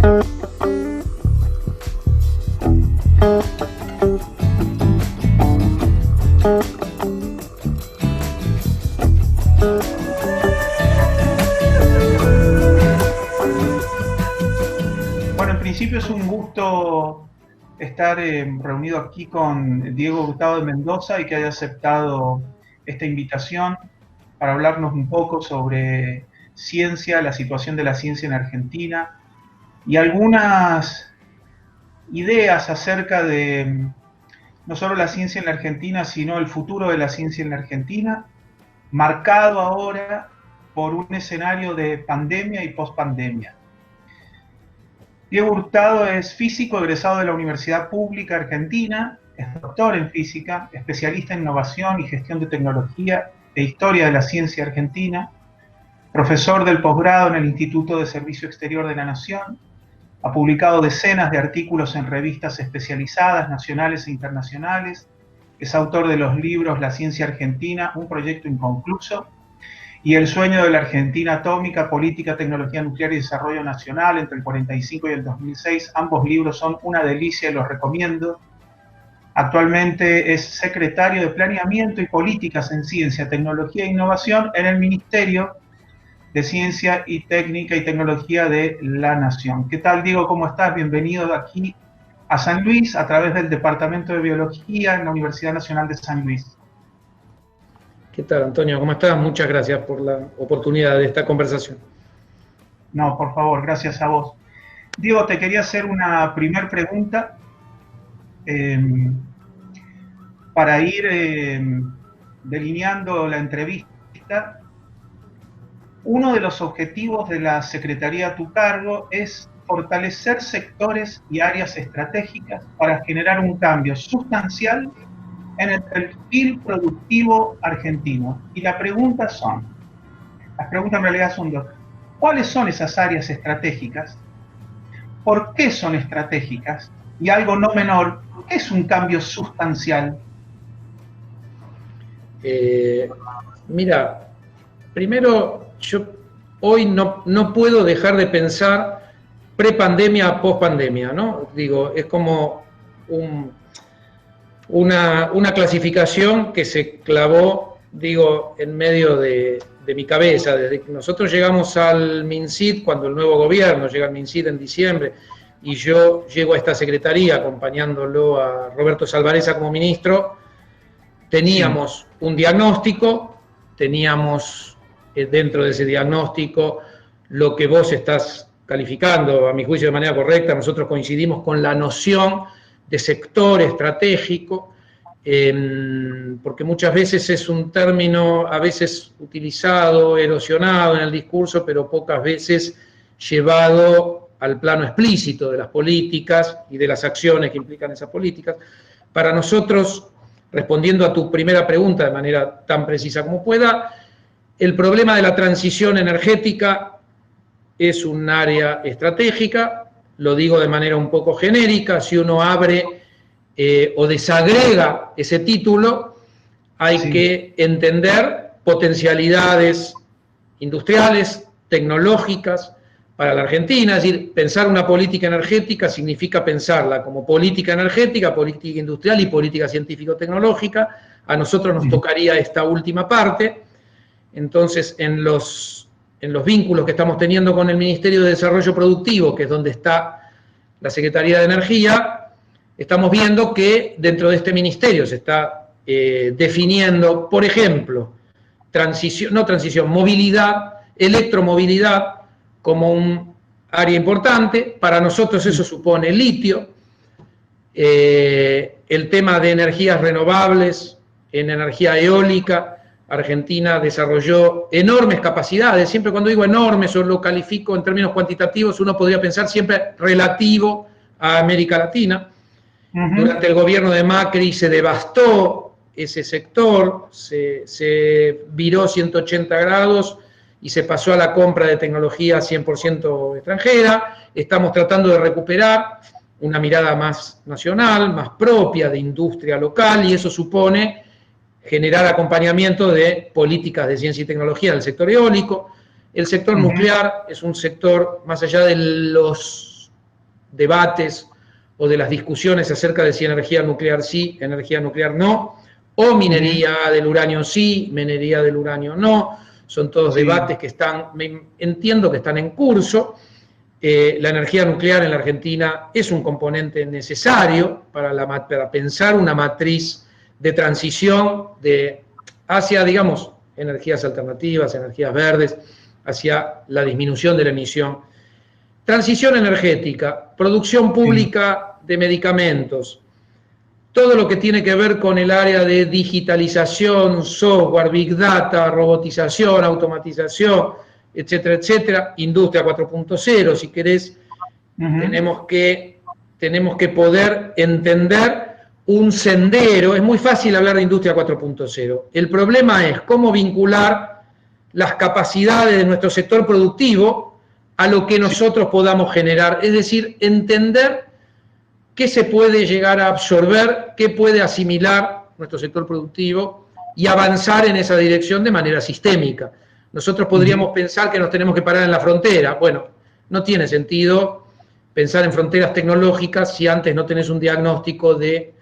Bueno, en principio es un gusto estar reunido aquí con Diego Hurtado de Mendoza y que haya aceptado esta invitación para hablarnos un poco sobre ciencia, la situación de la ciencia en Argentina y algunas ideas acerca de no solo la ciencia en la Argentina, sino el futuro de la ciencia en la Argentina, marcado ahora por un escenario de pandemia y pospandemia. Diego Hurtado es físico egresado de la Universidad Pública Argentina, es doctor en física, especialista en innovación y gestión de tecnología e historia de la ciencia argentina, profesor del posgrado en el Instituto de Servicio Exterior de la Nación, ha publicado decenas de artículos en revistas especializadas nacionales e internacionales, es autor de los libros La ciencia argentina, un proyecto inconcluso, y El sueño de la Argentina atómica, política, tecnología nuclear y desarrollo nacional entre el 45 y el 2006. Ambos libros son una delicia y los recomiendo. Actualmente es secretario de Planeamiento y Políticas en Ciencia, Tecnología e Innovación en el Ministerio de Ciencia y Técnica y Tecnología de la Nación. ¿Qué tal, Diego? ¿Cómo estás? Bienvenido aquí a San Luis a través del Departamento de Biología en la Universidad Nacional de San Luis. ¿Qué tal, Antonio? ¿Cómo estás? Muchas gracias por la oportunidad de esta conversación. No, por favor, gracias a vos. Diego, te quería hacer una primera pregunta para ir delineando la entrevista. Uno de los objetivos de la Secretaría a tu cargo es fortalecer sectores y áreas estratégicas para generar un cambio sustancial en el perfil productivo argentino. Y las preguntas en realidad son dos. ¿Cuáles son esas áreas estratégicas? ¿Por qué son estratégicas? Y algo no menor, ¿qué es un cambio sustancial? Mira, primero, yo hoy no puedo dejar de pensar prepandemia a pospandemia, ¿no? Digo, es como una clasificación que se clavó, digo, en medio de mi cabeza. Desde que nosotros llegamos al MinCIT, cuando el nuevo gobierno llega al MinCIT en diciembre, y yo llego a esta secretaría acompañándolo a Roberto Salvarezza como ministro, teníamos un diagnóstico, teníamos dentro de ese diagnóstico lo que vos estás calificando, a mi juicio, de manera correcta. Nosotros coincidimos con la noción de sector estratégico, porque muchas veces es un término a veces utilizado, erosionado en el discurso, pero pocas veces llevado al plano explícito de las políticas y de las acciones que implican esas políticas. Para nosotros, respondiendo a tu primera pregunta de manera tan precisa como pueda, el problema de la transición energética es un área estratégica. Lo digo de manera un poco genérica. Si uno abre o desagrega ese título, hay que entender potencialidades industriales, tecnológicas para la Argentina. Es decir, pensar una política energética significa pensarla como política energética, política industrial y política científico-tecnológica. A nosotros nos tocaría esta última parte. Entonces, en los vínculos que estamos teniendo con el Ministerio de Desarrollo Productivo, que es donde está la Secretaría de Energía, estamos viendo que dentro de este ministerio se está definiendo, por ejemplo, movilidad, electromovilidad como un área importante. Para nosotros eso supone litio, el tema de energías renovables, en energía eólica. Argentina desarrolló enormes capacidades. Siempre cuando digo enormes o lo califico en términos cuantitativos, uno podría pensar siempre relativo a América Latina. Durante el gobierno de Macri se devastó ese sector, se viró 180 grados y se pasó a la compra de tecnología 100% extranjera. Estamos tratando de recuperar una mirada más nacional, más propia de industria local, y eso supone generar acompañamiento de políticas de ciencia y tecnología del sector eólico. El sector nuclear es un sector, más allá de los debates o de las discusiones acerca de si energía nuclear sí, energía nuclear no, o minería del uranio sí, minería del uranio no. Son todos debates que entiendo que están en curso. La energía nuclear en la Argentina es un componente necesario para pensar una matriz de transición hacia, digamos, energías alternativas, energías verdes, hacia la disminución de la emisión. Transición energética, producción pública de medicamentos, todo lo que tiene que ver con el área de digitalización, software, big data, robotización, automatización, etcétera, etcétera, industria 4.0, si querés, tenemos que poder entender un sendero. Es muy fácil hablar de industria 4.0. El problema es cómo vincular las capacidades de nuestro sector productivo a lo que nosotros podamos generar, es decir, entender qué se puede llegar a absorber, qué puede asimilar nuestro sector productivo y avanzar en esa dirección de manera sistémica. Nosotros podríamos pensar que nos tenemos que parar en la frontera. Bueno, no tiene sentido pensar en fronteras tecnológicas si antes no tenés un diagnóstico de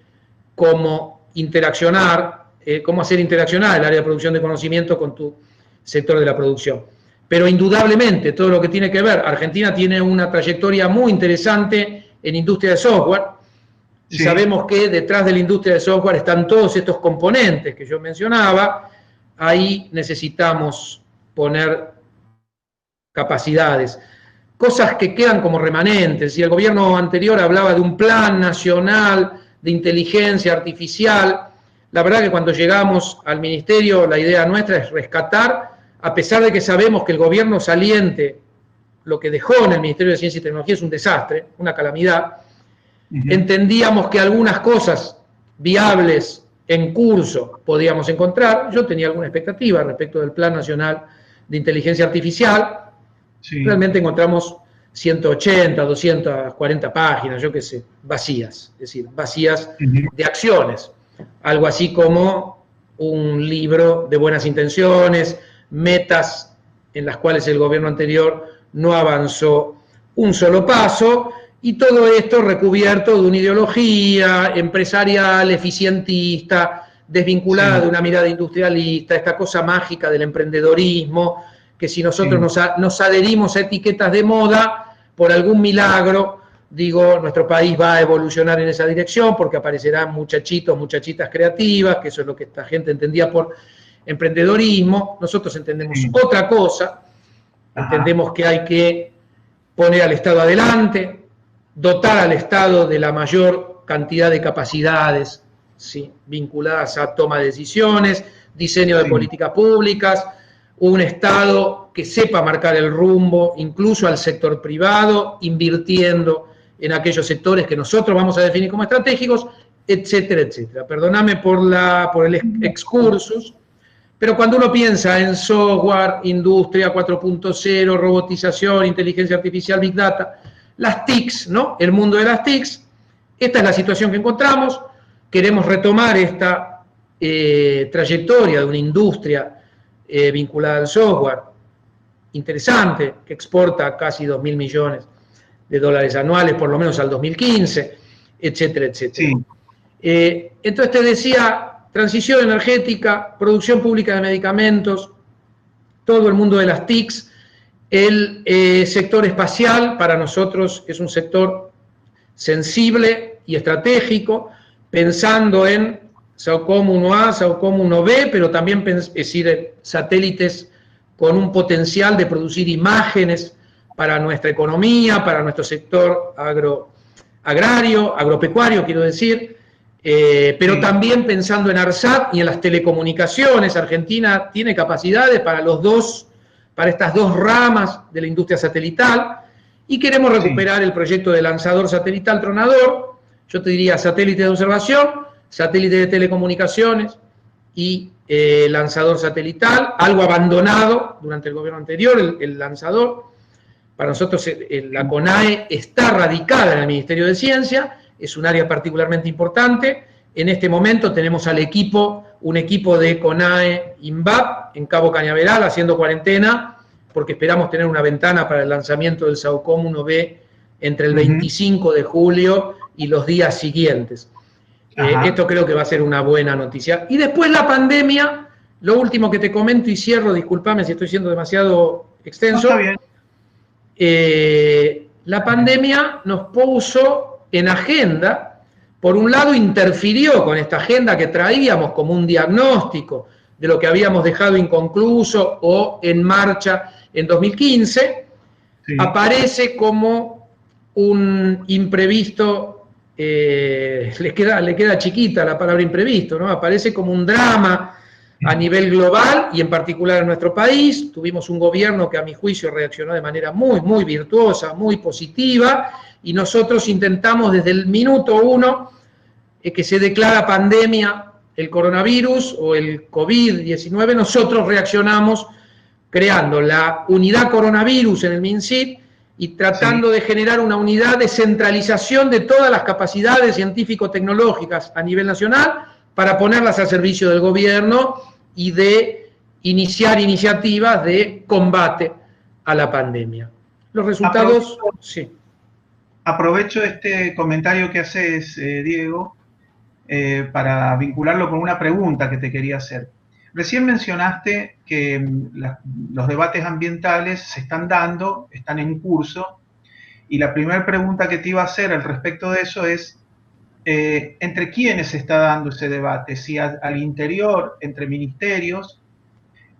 cómo interaccionar, cómo hacer interaccionar el área de producción de conocimiento con tu sector de la producción. Pero indudablemente todo lo que tiene que ver, Argentina tiene una trayectoria muy interesante en industria de software, y sabemos que detrás de la industria de software están todos estos componentes que yo mencionaba. Ahí necesitamos poner capacidades, cosas que quedan como remanentes. Si el gobierno anterior hablaba de un plan nacional de inteligencia artificial, la verdad que cuando llegamos al ministerio la idea nuestra es rescatar, a pesar de que sabemos que el gobierno saliente lo que dejó en el Ministerio de Ciencia y Tecnología es un desastre, una calamidad. Entendíamos que algunas cosas viables en curso podíamos encontrar. Yo tenía alguna expectativa respecto del Plan Nacional de Inteligencia Artificial. Realmente encontramos 180, 240 páginas, yo qué sé, vacías, es decir, vacías de acciones. Algo así como un libro de buenas intenciones, metas en las cuales el gobierno anterior no avanzó un solo paso, y todo esto recubierto de una ideología empresarial, eficientista, desvinculada de una mirada industrialista, esta cosa mágica del emprendedorismo, que si nosotros nos adherimos a etiquetas de moda, por algún milagro, digo, nuestro país va a evolucionar en esa dirección, porque aparecerán muchachitos, muchachitas creativas, que eso es lo que esta gente entendía por emprendedorismo. Nosotros entendemos otra cosa. Entendemos que hay que poner al Estado adelante, dotar al Estado de la mayor cantidad de capacidades vinculadas a toma de decisiones, diseño de políticas públicas, un Estado que sepa marcar el rumbo, incluso al sector privado, invirtiendo en aquellos sectores que nosotros vamos a definir como estratégicos, etcétera, etcétera. Perdóname por el excursus. Pero cuando uno piensa en software, industria 4.0, robotización, inteligencia artificial, big data, las TICs, ¿no? El mundo de las TICs, esta es la situación que encontramos. Queremos retomar esta trayectoria de una industria vinculada al software interesante, que exporta casi 2.000 millones de dólares anuales, por lo menos al 2015, etcétera, etcétera. Entonces te decía, transición energética, producción pública de medicamentos, todo el mundo de las TICs, el sector espacial para nosotros es un sector sensible y estratégico, pensando en SAOCOM 1A, SAOCOM 1B, pero también es decir, satélites con un potencial de producir imágenes para nuestra economía, para nuestro sector agropecuario, quiero decir, pero también pensando en ARSAT y en las telecomunicaciones. Argentina tiene capacidades para estas dos ramas de la industria satelital, y queremos recuperar el proyecto de lanzador satelital tronador. Yo te diría satélite de observación, satélite de telecomunicaciones y lanzador satelital, algo abandonado durante el gobierno anterior, el lanzador. Para nosotros la CONAE está radicada en el Ministerio de Ciencia, es un área particularmente importante. En este momento tenemos un equipo de CONAE INVAP en Cabo Cañaveral haciendo cuarentena, porque esperamos tener una ventana para el lanzamiento del SAOCOM 1B entre el 25 de julio y los días siguientes. Esto creo que va a ser una buena noticia. Y después la pandemia, lo último que te comento y cierro, discúlpame si estoy siendo demasiado extenso. No, está bien. La pandemia nos puso en agenda, por un lado interfirió con esta agenda que traíamos como un diagnóstico de lo que habíamos dejado inconcluso o en marcha en 2015, sí. Aparece como un imprevisto. Le queda chiquita la palabra imprevisto, ¿no? Aparece como un drama a nivel global y en particular en nuestro país. Tuvimos un gobierno que a mi juicio reaccionó de manera muy virtuosa, muy positiva, y nosotros intentamos desde el minuto 1 que se declara pandemia el coronavirus o el COVID-19, nosotros reaccionamos creando la unidad coronavirus en el MinSit y tratando de generar una unidad de centralización de todas las capacidades científico-tecnológicas a nivel nacional para ponerlas al servicio del gobierno y de iniciar iniciativas de combate a la pandemia. Los resultados, sí. Aprovecho este comentario que haces, Diego, para vincularlo con una pregunta que te quería hacer. Recién mencionaste que los debates ambientales se están dando, están en curso, y la primera pregunta que te iba a hacer al respecto de eso es, ¿entre quiénes se está dando ese debate? Si al interior, entre ministerios,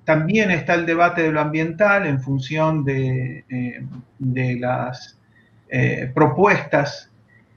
también está el debate de lo ambiental en función de las propuestas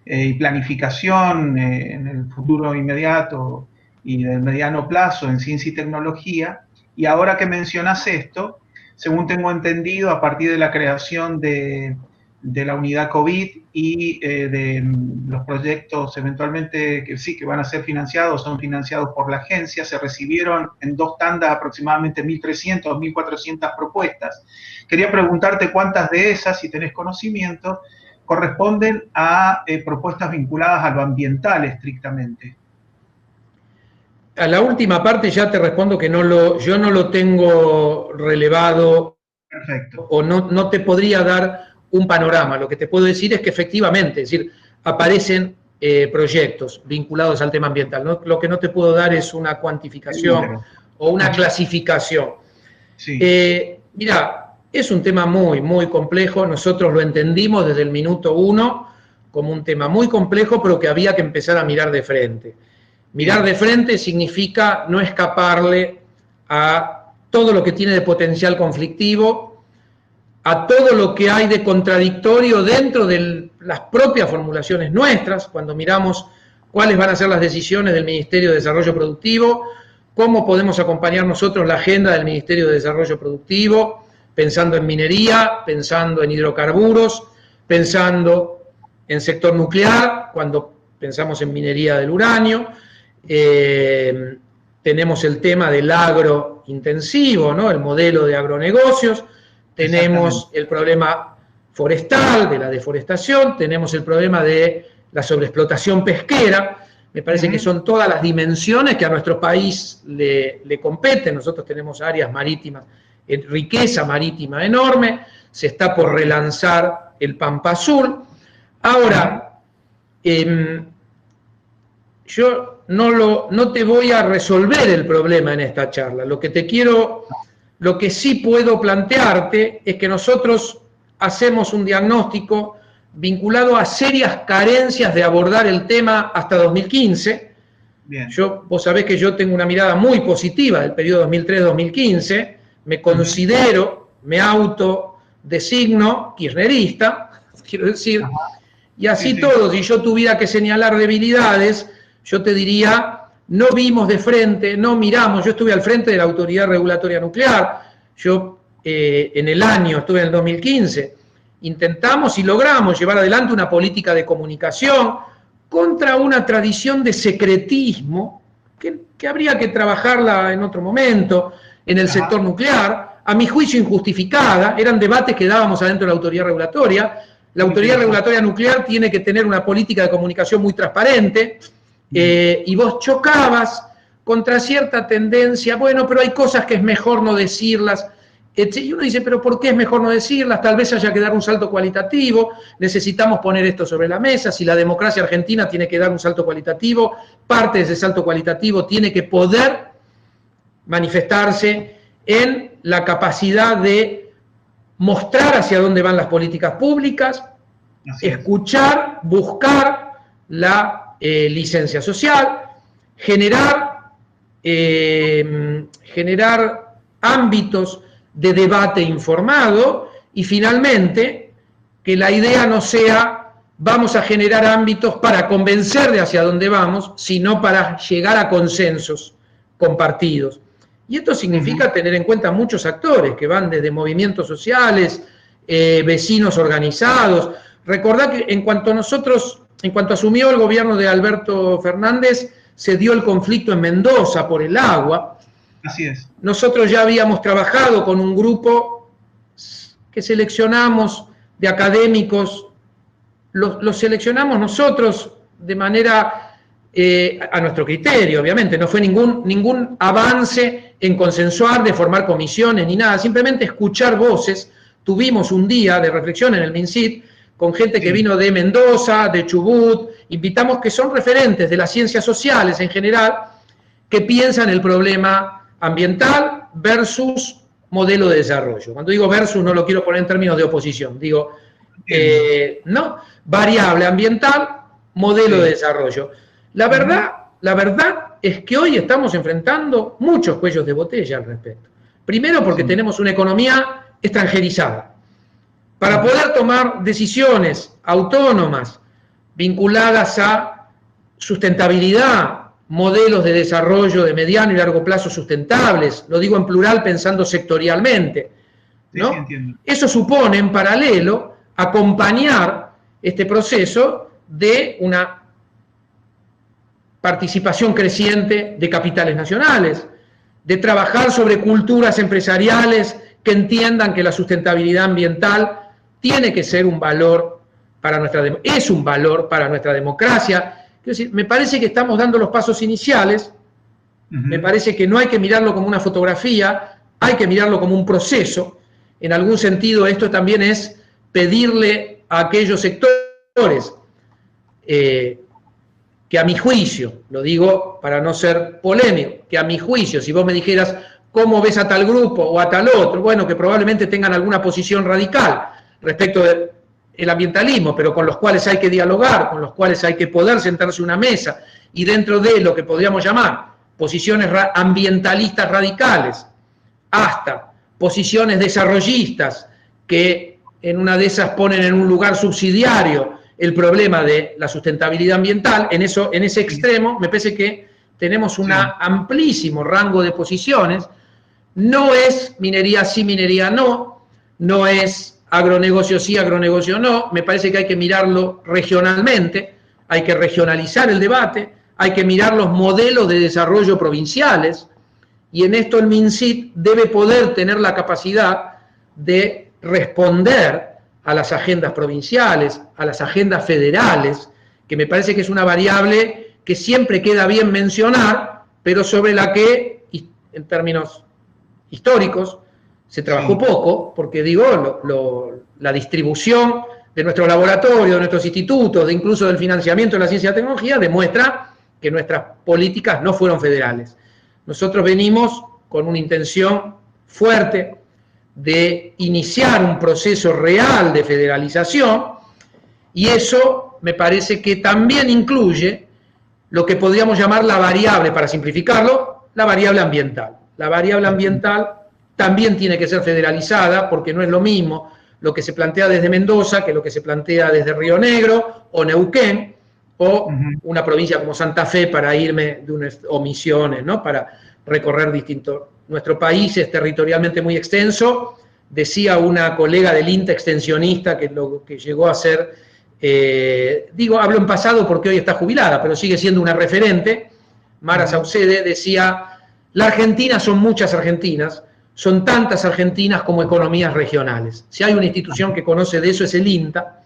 y planificación en el futuro inmediato y del mediano plazo en ciencia y tecnología. Y ahora que mencionas esto, según tengo entendido, a partir de la creación de la unidad COVID y de los proyectos eventualmente que van a ser financiados, son financiados por la agencia, se recibieron en 2 tandas aproximadamente 1.300 o 1.400 propuestas. Quería preguntarte cuántas de esas, si tenés conocimiento, corresponden a propuestas vinculadas a lo ambiental estrictamente. A la última parte ya te respondo que yo no lo tengo relevado. Perfecto. O no te podría dar un panorama. Lo que te puedo decir es que efectivamente, es decir, aparecen proyectos vinculados al tema ambiental. ¿No? Lo que no te puedo dar es una cuantificación o una clasificación. Sí. Mira, es un tema muy complejo. Nosotros lo entendimos desde el minuto 1 como un tema muy complejo, pero que había que empezar a mirar de frente. Mirar de frente significa no escaparle a todo lo que tiene de potencial conflictivo, a todo lo que hay de contradictorio dentro de las propias formulaciones nuestras, cuando miramos cuáles van a ser las decisiones del Ministerio de Desarrollo Productivo, cómo podemos acompañar nosotros la agenda del Ministerio de Desarrollo Productivo, pensando en minería, pensando en hidrocarburos, pensando en sector nuclear, cuando pensamos en minería del uranio. Tenemos el tema del agrointensivo, ¿no? El modelo de agronegocios, tenemos el problema forestal, de la deforestación, tenemos el problema de la sobreexplotación pesquera. Me parece que son todas las dimensiones que a nuestro país le competen. Nosotros tenemos áreas marítimas, riqueza marítima enorme, se está por relanzar el Pampa Azul. Ahora, yo no te voy a resolver el problema en esta charla. Lo que sí puedo plantearte es que nosotros hacemos un diagnóstico vinculado a serias carencias de abordar el tema hasta 2015. Bien. Vos sabés que yo tengo una mirada muy positiva del periodo 2003-2015, me considero, me autodesigno kirchnerista, quiero decir, y así todo, si yo tuviera que señalar debilidades, yo te diría, no vimos de frente, no miramos. Yo estuve al frente de la Autoridad Regulatoria Nuclear, yo estuve en el 2015, intentamos y logramos llevar adelante una política de comunicación contra una tradición de secretismo que habría que trabajarla en otro momento, en el sector nuclear, a mi juicio injustificada, eran debates que dábamos adentro de la Autoridad Regulatoria. La Autoridad Regulatoria Nuclear tiene que tener una política de comunicación muy transparente, y vos chocabas contra cierta tendencia, bueno, pero hay cosas que es mejor no decirlas. Y uno dice, pero ¿por qué es mejor no decirlas? Tal vez haya que dar un salto cualitativo, necesitamos poner esto sobre la mesa, si la democracia argentina tiene que dar un salto cualitativo, parte de ese salto cualitativo tiene que poder manifestarse en la capacidad de mostrar hacia dónde van las políticas públicas, escuchar, buscar la licencia social, generar ámbitos de debate informado y finalmente que la idea no sea vamos a generar ámbitos para convencer de hacia dónde vamos, sino para llegar a consensos compartidos. Y esto significa tener en cuenta muchos actores que van desde movimientos sociales, vecinos organizados. Recordad que en cuanto asumió el gobierno de Alberto Fernández, se dio el conflicto en Mendoza por el agua. Así es. Nosotros ya habíamos trabajado con un grupo que seleccionamos de académicos, los seleccionamos nosotros de manera a nuestro criterio, obviamente, no fue ningún avance en consensuar, de formar comisiones ni nada, simplemente escuchar voces. Tuvimos un día de reflexión en el MinSit con gente que vino de Mendoza, de Chubut, invitamos que son referentes de las ciencias sociales en general, que piensan el problema ambiental versus modelo de desarrollo. Cuando digo versus no lo quiero poner en términos de oposición, digo, no, variable ambiental, modelo de desarrollo. La verdad es que hoy estamos enfrentando muchos cuellos de botella al respecto. Primero porque tenemos una economía extranjerizada. Para poder tomar decisiones autónomas vinculadas a sustentabilidad, modelos de desarrollo de mediano y largo plazo sustentables, lo digo en plural pensando sectorialmente, ¿no? Sí, entiendo. Eso supone en paralelo acompañar este proceso de una participación creciente de capitales nacionales, de trabajar sobre culturas empresariales que entiendan que la sustentabilidad ambiental tiene que ser un valor para es un valor para nuestra democracia. Quiero decir, me parece que estamos dando los pasos iniciales, me parece que no hay que mirarlo como una fotografía, hay que mirarlo como un proceso. En algún sentido, esto también es pedirle a aquellos sectores que a mi juicio, lo digo para no ser polémico, que a mi juicio, si vos me dijeras cómo ves a tal grupo o a tal otro, bueno, que probablemente tengan alguna posición radical respecto del ambientalismo, pero con los cuales hay que dialogar, con los cuales hay que poder sentarse a una mesa, y dentro de lo que podríamos llamar posiciones ambientalistas radicales, hasta posiciones desarrollistas que en una de esas ponen en un lugar subsidiario el problema de la sustentabilidad ambiental, en ese extremo me parece que tenemos un amplísimo rango de posiciones. No es minería sí, minería no, no es agronegocio sí, agronegocio no, me parece que hay que mirarlo regionalmente, hay que regionalizar el debate, hay que mirar los modelos de desarrollo provinciales, y en esto el MinSit debe poder tener la capacidad de responder a las agendas provinciales, a las agendas federales, que me parece que es una variable que siempre queda bien mencionar, pero sobre la que, en términos históricos, se trabajó poco, porque digo, la distribución de nuestro laboratorio, de nuestros institutos, de incluso del financiamiento de la ciencia y la tecnología, demuestra que nuestras políticas no fueron federales. Nosotros venimos con una intención fuerte de iniciar un proceso real de federalización, y eso me parece que también incluye lo que podríamos llamar la variable, para simplificarlo, la variable ambiental. La variable ambiental también tiene que ser federalizada, porque no es lo mismo lo que se plantea desde Mendoza que lo que se plantea desde Río Negro o Neuquén, o una provincia como Santa Fe, para irme de unas omisiones, ¿no? Para recorrer distintos. Nuestro país es territorialmente muy extenso, decía una colega del INTA extensionista que lo que llegó a ser, hablo en pasado porque hoy está jubilada, pero sigue siendo una referente, Mara Saucede, decía, la Argentina son muchas Argentinas, son tantas Argentinas como economías regionales. Si hay una institución que conoce de eso es el INTA.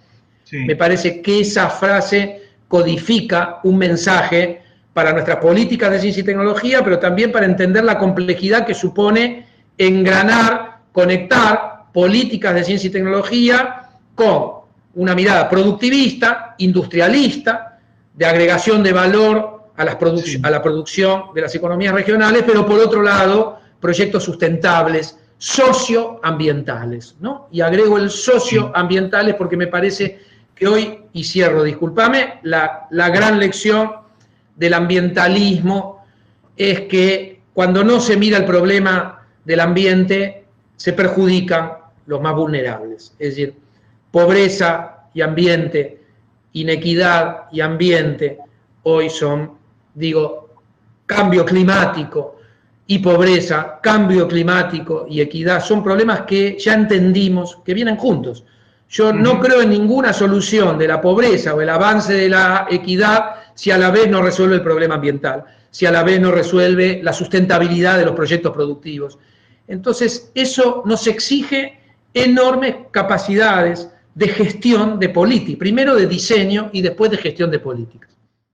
Me parece que esa frase codifica un mensaje para nuestras políticas de ciencia y tecnología, pero también para entender la complejidad que supone engranar conectar políticas de ciencia y tecnología con una mirada productivista, industrialista, de agregación de valor a la producción de las economías regionales, pero por otro lado, proyectos sustentables, socioambientales, ¿no? Y agrego el socioambientales porque me parece que hoy, y cierro, discúlpame, la gran lección del ambientalismo es que cuando no se mira el problema del ambiente, se perjudican los más vulnerables. Es decir, pobreza y ambiente, inequidad y ambiente, hoy son, digo, cambio climático y pobreza, cambio climático y equidad, son problemas que ya entendimos que vienen juntos. Yo no creo en ninguna solución de la pobreza o el avance de la equidad si a la vez no resuelve el problema ambiental, si a la vez no resuelve la sustentabilidad de los proyectos productivos. Entonces, eso nos exige enormes capacidades de gestión de política, primero de diseño y después de gestión de políticas.